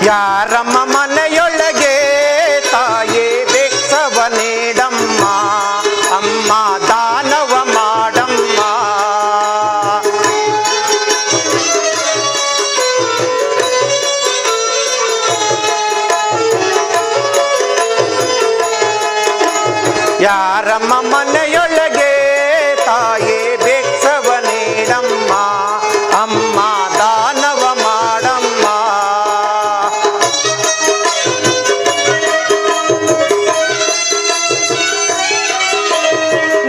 ಯಾರಮ್ಮ ಮನೆಯೊಳಗೆ ತಾಯೇ ಭಿಕ್ಷವ ನೀಡಮ್ಮ, ಅಮ್ಮ ದಾನವ ಮಾಡಮ್ಮ. ಯಾರಮ್ಮ ಮನೆಯೊಳಗೆ ತಾಯೇ ಭಿಕ್ಷವ ನೀಡಮ್ಮ, ಅಮ್ಮ ದಾನವ ಮಾಡಮ್ಮ.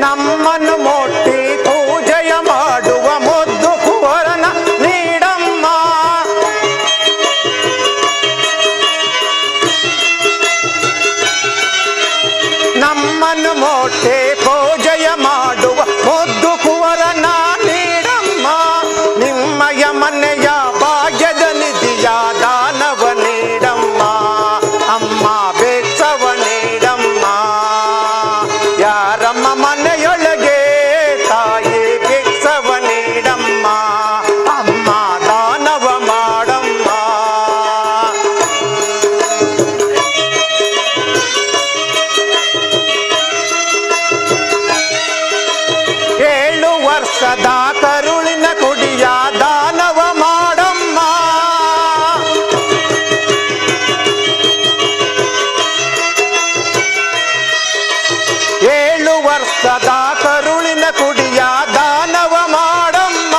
ನಮ್ಮನ್ನು ಮುಟ್ಟಿ ಪೂಜೆಯ ಮಾಡುವ ಮುದ್ದು ಕುವರನ ನೀಡಮ್ಮ. ನಮ್ಮನ್ನು ಮುಟ್ಟಿ ಪೂಜೆಯ ಮಾಡುವ ಮುದ್ದು ಕುವರನ ನೀಡಮ್ಮ. ನಿಮ್ಮಯ ಮನೆಯ ಭಾಗ್ಯದ ನಿಧಿಯ ದಾನವ ನೀಡಮ್ಮ, ಅಮ್ಮ ಭಿಕ್ಷವ ನೀಡಮ್ಮ. ಯಾರಮ್ಮ ಮನೆಯೊಳಗೆ ತಾಯಿ ಭಿಕ್ಷವ ನೀಡಮ್ಮ, ಅಮ್ಮ ದಾನವ ಮಾಡಮ್ಮ. ಏಳು ವರ್ಷದ ಕರುಳಿನ ಕುಡಿಯ ದಾನವ ಮಾಡಮ್ಮ. ಏಳು ವರ್ಷದ ಕರುಳಿನ ಕುಡಿಯ ದಾನವ ಮಾಡಮ್ಮ.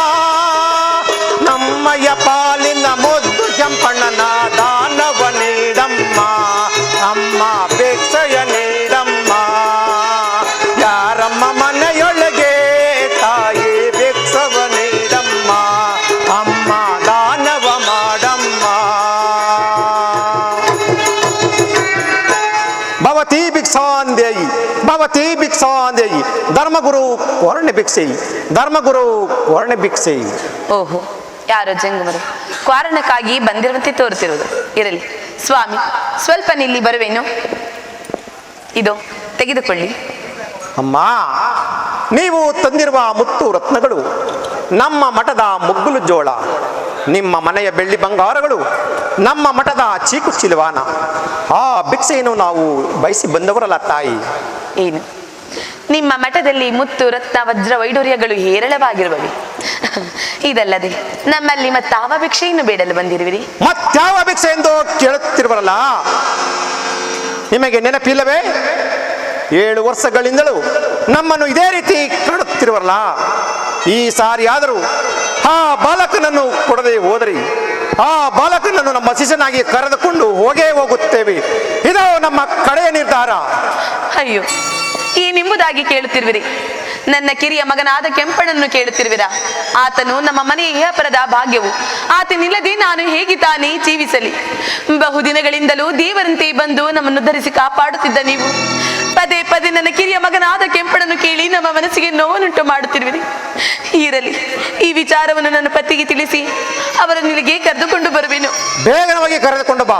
ನಮ್ಮಯ ಪಾಲಿನ ಮುದ್ದು ಕೆಂಪಣ್ಣನ ದಾನವ ನೀಡಮ್ಮ, ಅಮ್ಮ ಭಿಕ್ಷಯ ನೀಡಮ್ಮ. ಯಾರಮ್ಮ ಮನೆಯೊಳಗೆ ತಾಯಿ ಭಿಕ್ಷವ ನೀಡಮ್ಮ, ಅಮ್ಮ ದಾನವ ಮಾಡಮ್ಮ. ಭವತಿ ಭಿಕ್ಷಾಂದೇಯಿ ಭವತಿ ಭಿಕ್ಷಾಂದೇಯಿ, ಧರ್ಮಗುರು ವರ್ಣ ಭಿಕ್ಷೆ, ಧರ್ಮಗುರು ವರ್ಣ ಭಿಕ್ಷೆ. ಓಹೋ, ಯಾರೋ ಜಂಗಮರು ಕಾರಣಕ್ಕಾಗಿ ಬಂದಿರುವಂತೆ ತೋರುತ್ತಿರುವುದು. ಇರಲಿ ಸ್ವಾಮಿ, ಸ್ವಲ್ಪ ನಿಲ್ಲಿ ಬರುವೇನು. ಇದು ತೆಗೆದುಕೊಳ್ಳಿ. ಅಮ್ಮ, ನೀವು ತಂದಿರುವ ಮುತ್ತು ರತ್ನಗಳು ನಮ್ಮ ಮಠದ ಮುಗ್ಗುಲು ಜೋಳ, ನಿಮ್ಮ ಮನೆಯ ಬೆಳ್ಳಿ ಬಂಗಾರಗಳು ನಮ್ಮ ಮಠದ ಚೀಕು ಚಿಲುವಾನ. ಆ ಭಿಕ್ಷೆಯನ್ನು ನಾವು ಬಯಸಿ ಬಂದವರಲ್ಲ ತಾಯಿ. ಏನು, ನಿಮ್ಮ ಮಠದಲ್ಲಿ ಮುತ್ತು ರತ್ನ ವಜ್ರ ವೈಡೂರ್ಯಗಳು ಹೇರಳವಾಗಿರುವವೆ. ಇದಲ್ಲದೆ ನಮ್ಮಲ್ಲಿ ಮತ್ತಾವ ಭಿಕ್ಷೆಯನ್ನು ಬೇಡಲು ಬಂದಿರುವಿರಿ? ಮತ್ಯಾವ ಭಿಕ್ಷೆ ಎಂದು ಕೇಳುತ್ತಿರುವರಲ್ಲ, ನಿಮಗೆ ನೆನಪಿಲ್ಲವೇ? 7 ವರ್ಷಗಳಿಂದಲೂ ನಮ್ಮನ್ನು ಇದೇ ರೀತಿ ಕಾಡುತ್ತಿರುವರಲ್ಲ, ಈ ಸಾರಿ ಆದರೂ ಆ ಬಾಲಕನನ್ನು ಕೊಡದೆ ಹೋದರೆ ಆ ಬಾಲಕನನ್ನು ನಮ್ಮ ಶಿಷ್ಯನಾಗಿ ಕರೆದುಕೊಂಡು ಹೋಗುತ್ತೇವೆ. ಇದು ನಮ್ಮ ಕಡೆಯ ನಿರ್ಧಾರ. ಅಯ್ಯೋ, ಏನೆಂಬುದಾಗಿ ಕೇಳುತ್ತಿರುವಿರಿ? ನನ್ನ ಕಿರಿಯ ಮಗನಾದ ಕೆಂಪಣ್ಣನ್ನು ಕೇಳುತ್ತಿರುವಿರಾ? ಆತನು ನಮ್ಮ ಮನೆಯ ಇಹಪರದ ಭಾಗ್ಯವು. ಆತನಿಲ್ಲದೆ ನಾನು ಹೇಗೆ ತಾನೇ ಜೀವಿಸಲಿ? ಬಹುದಿನಗಳಿಂದಲೂ ದೇವರಂತೆ ಬಂದು ನಮ್ಮನ್ನು ಧರಿಸಿ ಕಾಪಾಡುತ್ತಿದ್ದ ನೀವು ಪದೇ ಪದೇ ನನ್ನ ಕಿರಿಯ ಮಗನಾದ ಕೆಂಪಣ್ಣನ್ನು ಕೇಳಿ ನಮ್ಮ ಮನಸ್ಸಿಗೆ ನೋವನ್ನುಂಟು ಮಾಡುತ್ತಿರುವಿರಿ. ಇರಲಿ, ಈ ವಿಚಾರವನ್ನು ನನ್ನ ಪತಿಗೆ ತಿಳಿಸಿ ಅವರನ್ನು ಇಲ್ಲಿಗೆ ಕರೆದುಕೊಂಡು ಬರುವೆನು. ಬೇಗನವಾಗಿ ಕರೆದುಕೊಂಡು ಬಾ.